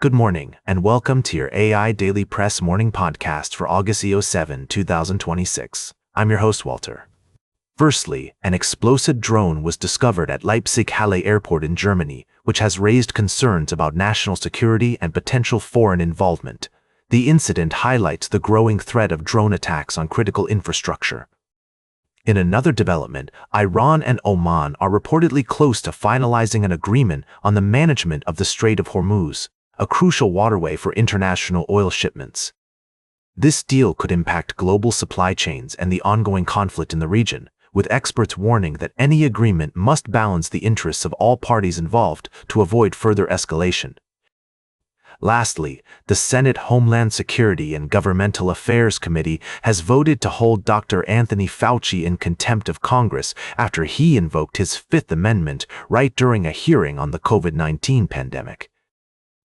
Good morning, and welcome to your AIDailyPress morning podcast for August 7, 2026. I'm your host, Walter. Firstly, an explosive drone was discovered at Leipzig-Halle Airport in Germany, which has raised concerns about national security and potential foreign involvement. The incident highlights the growing threat of drone attacks on critical infrastructure. In another development, Iran and Oman are reportedly close to finalizing an agreement on the management of the Strait of Hormuz, a crucial waterway for international oil shipments. This deal could impact global supply chains and the ongoing conflict in the region, with experts warning that any agreement must balance the interests of all parties involved to avoid further escalation. Lastly, the Senate Homeland Security and Governmental Affairs Committee has voted to hold Dr. Anthony Fauci in contempt of Congress after he invoked his Fifth Amendment right during a hearing on the COVID-19 pandemic.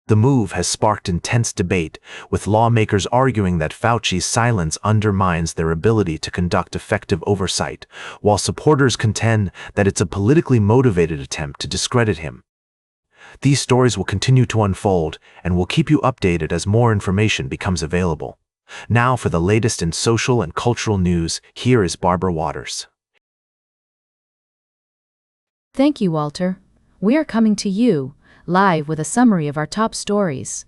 The move has sparked intense debate, with lawmakers arguing that Fauci's silence undermines their ability to conduct effective oversight, while supporters contend that it's a politically motivated attempt to discredit him. These stories will continue to unfold, and we'll keep you updated as more information becomes available. Now for the latest in social and cultural news, here is Barbara Waters. Thank you, Walter. We are coming to you live with a summary of our top stories.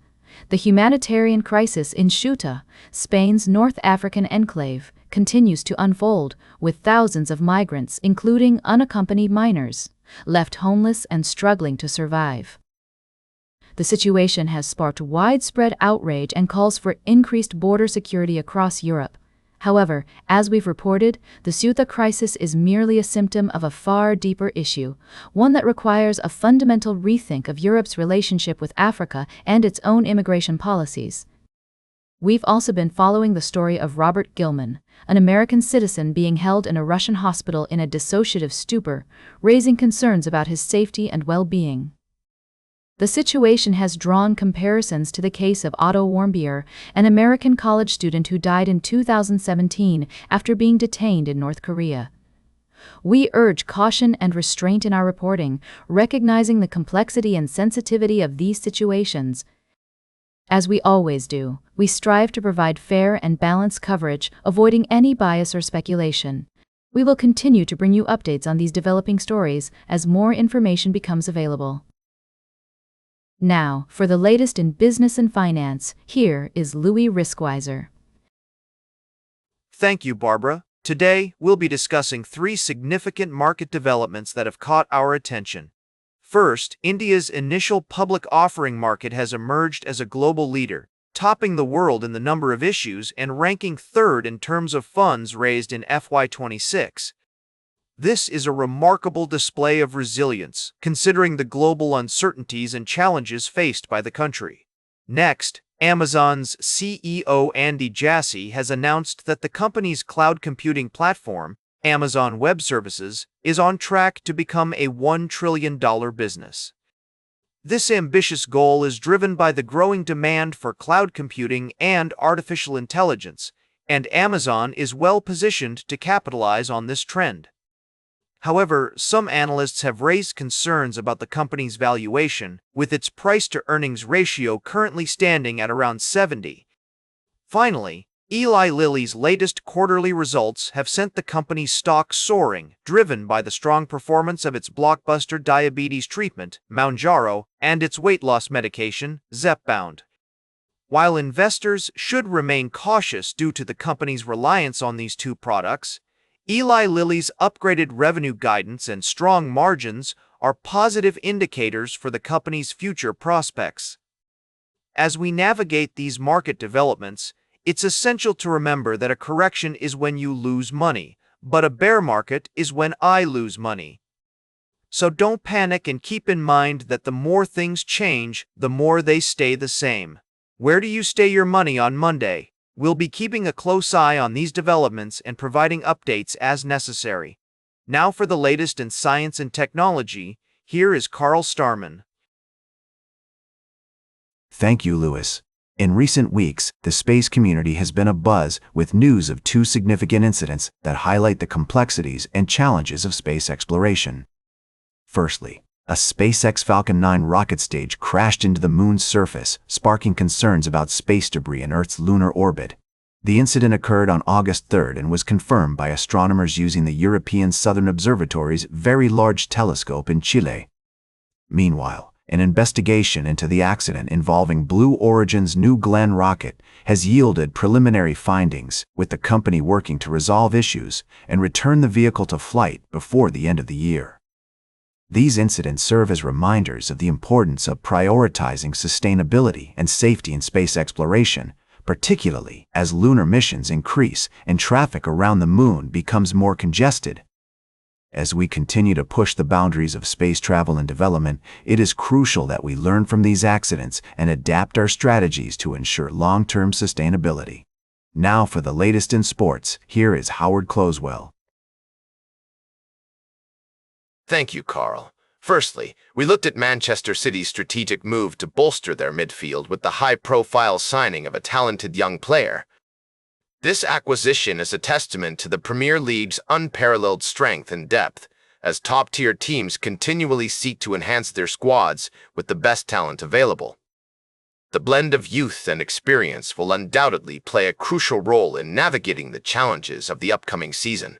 The humanitarian crisis in Ceuta, Spain's North African enclave, continues to unfold, with thousands of migrants, including unaccompanied minors, left homeless and struggling to survive. The situation has sparked widespread outrage and calls for increased border security across Europe. However, as we've reported, the Ceuta crisis is merely a symptom of a far deeper issue, one that requires a fundamental rethink of Europe's relationship with Africa and its own immigration policies. We've also been following the story of Robert Gilman, an American citizen being held in a Russian hospital in a dissociative stupor, raising concerns about his safety and well-being. The situation has drawn comparisons to the case of Otto Warmbier, an American college student who died in 2017 after being detained in North Korea. We urge caution and restraint in our reporting, recognizing the complexity and sensitivity of these situations. As we always do, we strive to provide fair and balanced coverage, avoiding any bias or speculation. We will continue to bring you updates on these developing stories as more information becomes available. Now, for the latest in business and finance, here is Louis Riskweiser. Thank you, Barbara. Today, we'll be discussing three significant market developments that have caught our attention. First, India's initial public offering market has emerged as a global leader, topping the world in the number of issues and ranking third in terms of funds raised in FY26. This is a remarkable display of resilience, considering the global uncertainties and challenges faced by the country. Next, Amazon's CEO Andy Jassy has announced that the company's cloud computing platform, Amazon Web Services, is on track to become a $1 trillion business. This ambitious goal is driven by the growing demand for cloud computing and artificial intelligence, and Amazon is well positioned to capitalize on this trend. However, some analysts have raised concerns about the company's valuation, with its price-to-earnings ratio currently standing at around 70. Finally, Eli Lilly's latest quarterly results have sent the company's stock soaring, driven by the strong performance of its blockbuster diabetes treatment, Mounjaro, and its weight loss medication, Zepbound. While investors should remain cautious due to the company's reliance on these two products, Eli Lilly's upgraded revenue guidance and strong margins are positive indicators for the company's future prospects. As we navigate these market developments, it's essential to remember that a correction is when you lose money, but a bear market is when I lose money. So don't panic and keep in mind that the more things change, the more they stay the same. Where do you stay your money on Monday? We'll be keeping a close eye on these developments and providing updates as necessary. Now for the latest in science and technology, here is Carl Starman. Thank you, Louis. In recent weeks, the space community has been abuzz with news of two significant incidents that highlight the complexities and challenges of space exploration. Firstly, A SpaceX Falcon 9 rocket stage crashed into the moon's surface, sparking concerns about space debris in Earth's lunar orbit. The incident occurred on August 3rd and was confirmed by astronomers using the European Southern Observatory's Very Large Telescope in Chile. Meanwhile, an investigation into the accident involving Blue Origin's New Glenn rocket has yielded preliminary findings, with the company working to resolve issues and return the vehicle to flight before the end of the year. These incidents serve as reminders of the importance of prioritizing sustainability and safety in space exploration, particularly as lunar missions increase and traffic around the moon becomes more congested. As we continue to push the boundaries of space travel and development, it is crucial that we learn from these accidents and adapt our strategies to ensure long-term sustainability. Now for the latest in sports, here is Howard Closewell. Thank you, Carl. Firstly, we looked at Manchester City's strategic move to bolster their midfield with the high-profile signing of a talented young player. This acquisition is a testament to the Premier League's unparalleled strength and depth, as top-tier teams continually seek to enhance their squads with the best talent available. The blend of youth and experience will undoubtedly play a crucial role in navigating the challenges of the upcoming season.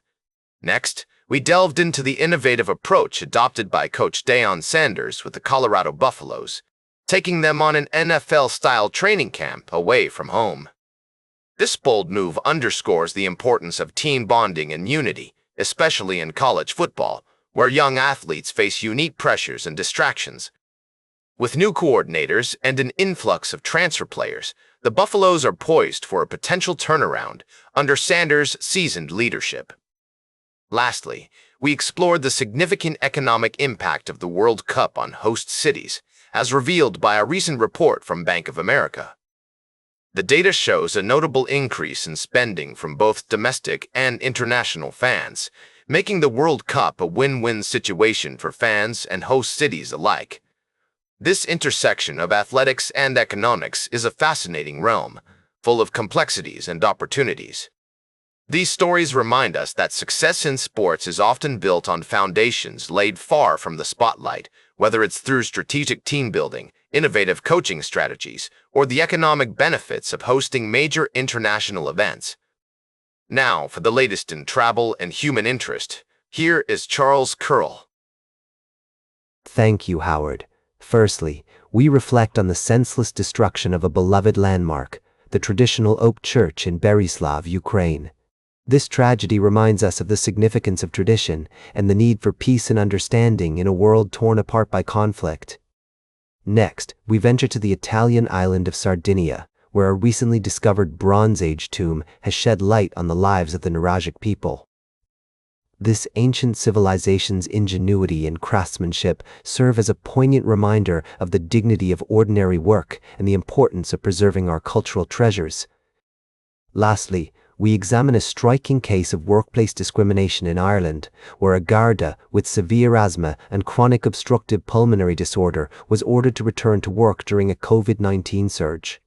Next, we delved into the innovative approach adopted by coach Deion Sanders with the Colorado Buffaloes, taking them on an NFL-style training camp away from home. This bold move underscores the importance of team bonding and unity, especially in college football, where young athletes face unique pressures and distractions. With new coordinators and an influx of transfer players, the Buffaloes are poised for a potential turnaround under Sanders' seasoned leadership. Lastly, we explored the significant economic impact of the World Cup on host cities, as revealed by a recent report from Bank of America. The data shows a notable increase in spending from both domestic and international fans, making the World Cup a win-win situation for fans and host cities alike. This intersection of athletics and economics is a fascinating realm, full of complexities and opportunities. These stories remind us that success in sports is often built on foundations laid far from the spotlight, whether it's through strategic team building, innovative coaching strategies, or the economic benefits of hosting major international events. Now, for the latest in travel and human interest, here is Charles Curl. Thank you, Howard. Firstly, we reflect on the senseless destruction of a beloved landmark, the traditional Oak Church in Berislav, Ukraine. This tragedy reminds us of the significance of tradition and the need for peace and understanding in a world torn apart by conflict. Next, we venture to the Italian island of Sardinia, where a recently discovered Bronze Age tomb has shed light on the lives of the Nuragic people. This ancient civilization's ingenuity and craftsmanship serve as a poignant reminder of the dignity of ordinary work and the importance of preserving our cultural treasures. Lastly, we examine a striking case of workplace discrimination in Ireland, where a Garda with severe asthma and chronic obstructive pulmonary disorder was ordered to return to work during a COVID-19 surge.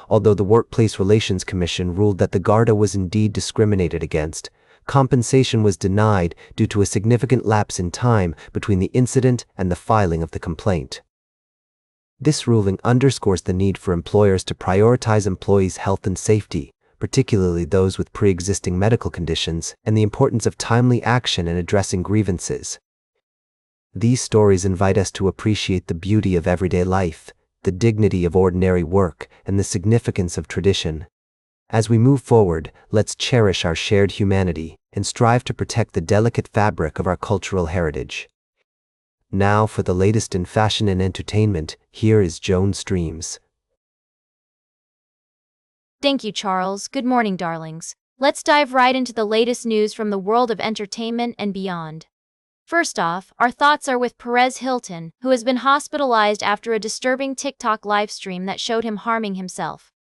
Although the Workplace Relations Commission ruled that the Garda was indeed discriminated against, compensation was denied due to a significant lapse in time between the incident and the filing of the complaint. This ruling underscores the need for employers to prioritize employees' health and safety, particularly those with pre-existing medical conditions, and the importance of timely action in addressing grievances. These stories invite us to appreciate the beauty of everyday life, the dignity of ordinary work, and the significance of tradition. As we move forward, let's cherish our shared humanity and strive to protect the delicate fabric of our cultural heritage. Now for the latest in fashion and entertainment, here is Joan Streams. Thank you, Charles. Good morning, darlings. Let's dive right into the latest news from the world of entertainment and beyond. First off, our thoughts are with Perez Hilton, who has been hospitalized after a disturbing TikTok livestream that showed him harming himself.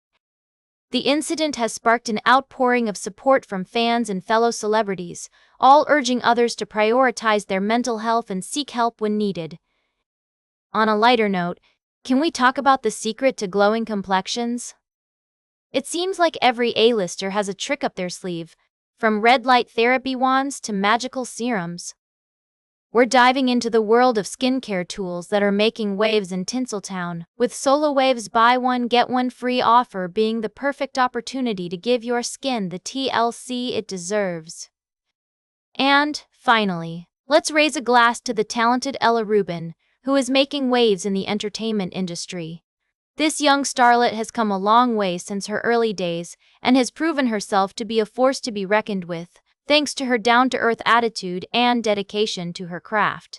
The incident has sparked an outpouring of support from fans and fellow celebrities, all urging others to prioritize their mental health and seek help when needed. On a lighter note, can we talk about the secret to glowing complexions? It seems like every A-lister has a trick up their sleeve, from red light therapy wands to magical serums. We're diving into the world of skincare tools that are making waves in Tinseltown, with SoloWave's buy one get one free offer being the perfect opportunity to give your skin the TLC it deserves. And, finally, let's raise a glass to the talented Ella Rubin, who is making waves in the entertainment industry. This young starlet has come a long way since her early days and has proven herself to be a force to be reckoned with, thanks to her down-to-earth attitude and dedication to her craft.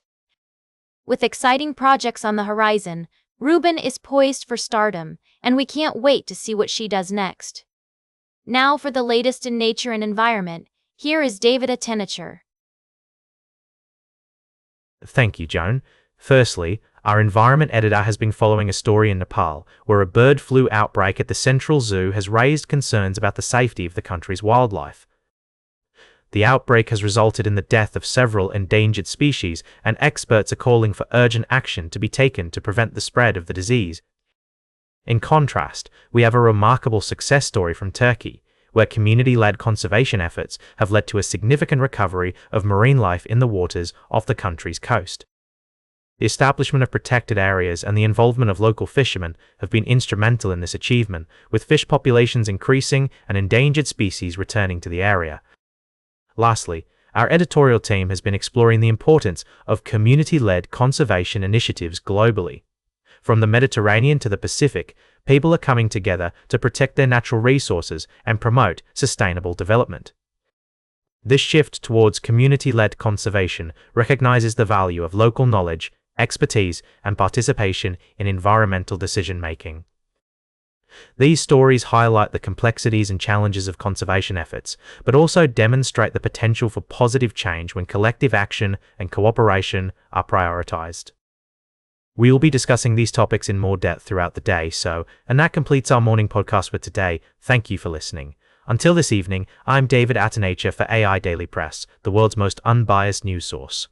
With exciting projects on the horizon, Rubin is poised for stardom, and we can't wait to see what she does next. Now for the latest in nature and environment, here is David Attenacher. Thank you, Joan. Firstly, our environment editor has been following a story in Nepal where a bird flu outbreak at the Central Zoo has raised concerns about the safety of the country's wildlife. The outbreak has resulted in the death of several endangered species, and experts are calling for urgent action to be taken to prevent the spread of the disease. In contrast, we have a remarkable success story from Turkey, where community-led conservation efforts have led to a significant recovery of marine life in the waters off the country's coast. The establishment of protected areas and the involvement of local fishermen have been instrumental in this achievement, with fish populations increasing and endangered species returning to the area. Lastly, our editorial team has been exploring the importance of community-led conservation initiatives globally. From the Mediterranean to the Pacific, people are coming together to protect their natural resources and promote sustainable development. This shift towards community-led conservation recognizes the value of local knowledge, expertise, and participation in environmental decision-making. These stories highlight the complexities and challenges of conservation efforts, but also demonstrate the potential for positive change when collective action and cooperation are prioritized. We will be discussing these topics in more depth throughout the day, and that completes our morning podcast for today. Thank you for listening. Until this evening, I'm David Attenacher for AI Daily Press, the world's most unbiased news source.